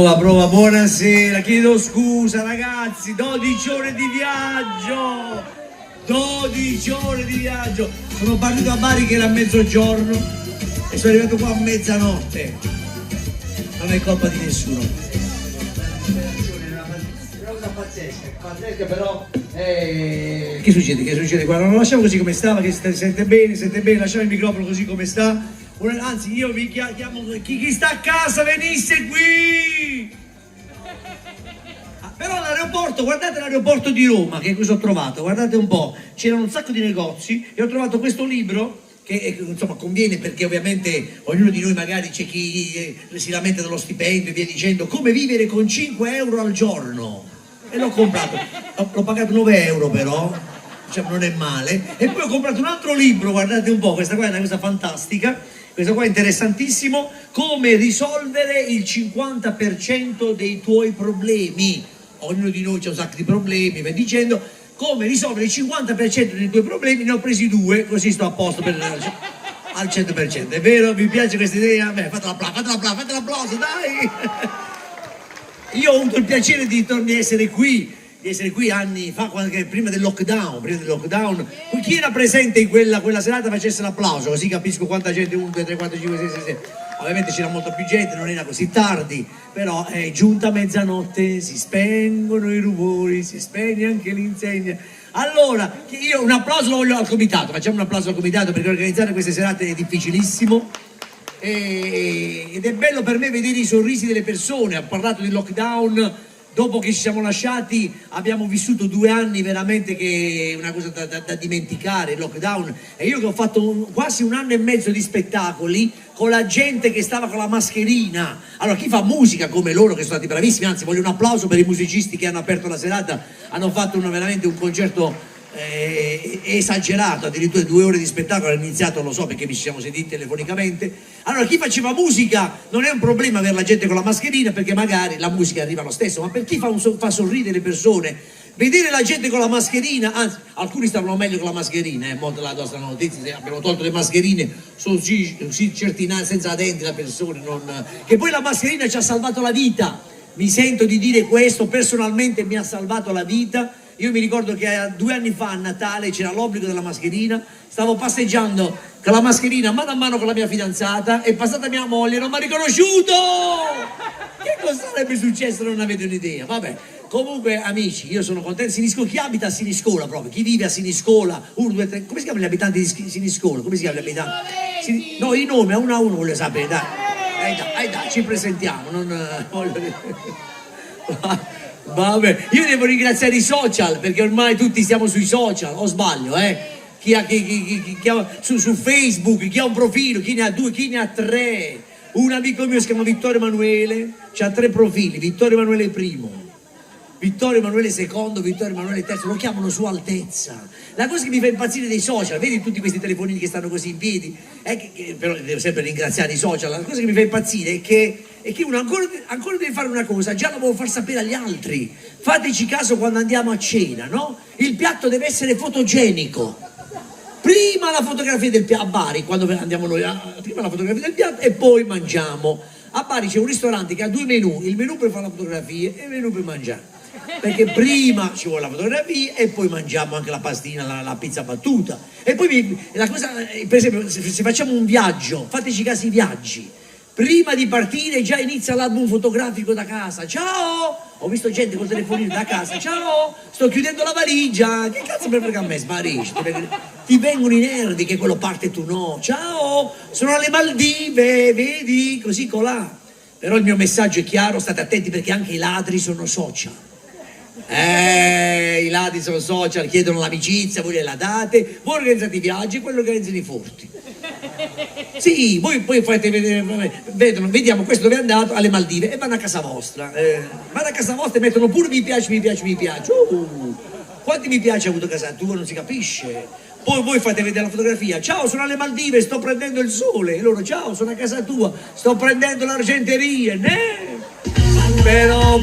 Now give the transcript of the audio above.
Prova, buonasera, chiedo scusa ragazzi, 12 ore di viaggio, 12 ore di viaggio, sono partito a Bari che era mezzogiorno e sono arrivato qua a mezzanotte, non è colpa di nessuno. È una cosa pazzesca però, che succede? Guarda, lo lasciamo così come stava, che si sente bene, lasciamo il microfono così come sta. Anzi, io vi chiamo, chi sta a casa venisse qui! Però l'aeroporto, guardate l'aeroporto di Roma, che cosa ho trovato, guardate un po', c'erano un sacco di negozi e ho trovato questo libro che insomma conviene perché ovviamente ognuno di noi magari c'è chi si lamenta dello stipendio e via dicendo come vivere con 5 euro al giorno e l'ho comprato, l'ho pagato 9 euro però, diciamo non è male, e poi ho comprato un altro libro, guardate un po', questa qua è una cosa fantastica. Questo qua è interessantissimo, come risolvere il 50% dei tuoi problemi. Ognuno di noi c'ha un sacco di problemi, via dicendo, come risolvere il 50% dei tuoi problemi, ne ho presi 2, così sto a posto per al 100%. È vero? Vi piace questa idea? Beh, fate l'applauso, dai! Io ho avuto il piacere di essere qui anni fa, prima del lockdown. Chi era presente in quella serata facesse l'applauso, così capisco quanta gente, 1, 2, 3, 4, 5, 6, 6, 7. Ovviamente c'era molta più gente, non era così tardi, però è giunta mezzanotte, si spengono i rumori, si spegne anche l'insegna. Allora, io un applauso lo voglio al comitato, facciamo un applauso al comitato perché organizzare queste serate è difficilissimo. Ed è bello per me vedere i sorrisi delle persone. Ha parlato di lockdown. Dopo che ci siamo lasciati abbiamo vissuto 2 anni veramente che è una cosa da dimenticare, il lockdown, e io che ho fatto quasi 1 anno e mezzo di spettacoli con la gente che stava con la mascherina. Allora chi fa musica come loro che sono stati bravissimi, anzi voglio un applauso per i musicisti che hanno aperto la serata, hanno fatto veramente un concerto esagerato, addirittura 2 ore di spettacolo, hanno iniziato, lo so perché ci siamo sentiti telefonicamente. Allora chi faceva musica non è un problema avere la gente con la mascherina perché magari la musica arriva lo stesso, ma per chi fa sorridere le persone, vedere la gente con la mascherina, anzi alcuni stavano meglio con la mascherina, molto la nostra notizia, abbiamo tolto le mascherine, sono certi senza denti la persona, che poi la mascherina ci ha salvato la vita, mi sento di dire questo, personalmente mi ha salvato la vita. Io mi ricordo che 2 anni fa a Natale c'era l'obbligo della mascherina, stavo passeggiando con la mascherina mano a mano con la mia fidanzata, è passata mia moglie, non mi ha riconosciuto! Che cosa sarebbe successo? Non avete un'idea, vabbè. Comunque amici, io sono contento, chi abita a Siniscola proprio, chi vive a Siniscola, 1, 2, 3, come si chiamano gli abitanti di Siniscola? Come si chiamano gli abitanti? No, i nomi a uno voglio sapere, dai, ci presentiamo, non vabbè, io devo ringraziare i social perché ormai tutti stiamo sui social, o sbaglio, chi ha su Facebook, chi ha un profilo, chi ne ha 2, chi ne ha 3. Un amico mio si chiama Vittorio Emanuele, ha 3 profili, Vittorio Emanuele I, Vittorio Emanuele II, Vittorio Emanuele III, lo chiamano Sua Altezza. La cosa che mi fa impazzire dei social, vedi tutti questi telefonini che stanno così in piedi, però devo sempre ringraziare i social, la cosa che mi fa impazzire è che uno ancora deve fare una cosa, già la devo far sapere agli altri. Fateci caso quando andiamo a cena, no? Il piatto deve essere fotogenico. Prima la fotografia del piatto, a Bari, quando andiamo noi, prima la fotografia del piatto e poi mangiamo. A Bari c'è un ristorante che ha 2 menù, il menù per fare la fotografia e il menù per mangiare. Perché prima ci vuole la fotografia e poi mangiamo anche la pastina, la pizza battuta. E poi la cosa, per esempio, se facciamo un viaggio, fateci caso i viaggi. Prima di partire già inizia l'album fotografico da casa. Ciao! Ho visto gente col telefonino da casa. Ciao! Sto chiudendo la valigia. Che cazzo mi frega a me? Sparisci. Ti vengono i nervi che quello parte e tu no. Ciao! Sono alle Maldive, vedi? Così colà. Però il mio messaggio è chiaro, state attenti perché anche i ladri sono social. I ladri sono social, chiedono l'amicizia, voi gliela date, voi organizzate i viaggi, quello organizzano i furti. Sì, voi poi fate vedere, vediamo questo dove è andato, alle Maldive, e vanno a casa vostra. Vanno a casa vostra e mettono pure mi piace. Quanti mi piace ha avuto casa tua? Non si capisce. Poi voi fate vedere la fotografia, ciao sono alle Maldive, sto prendendo il sole, e loro ciao sono a casa tua, sto prendendo l'argenteria, però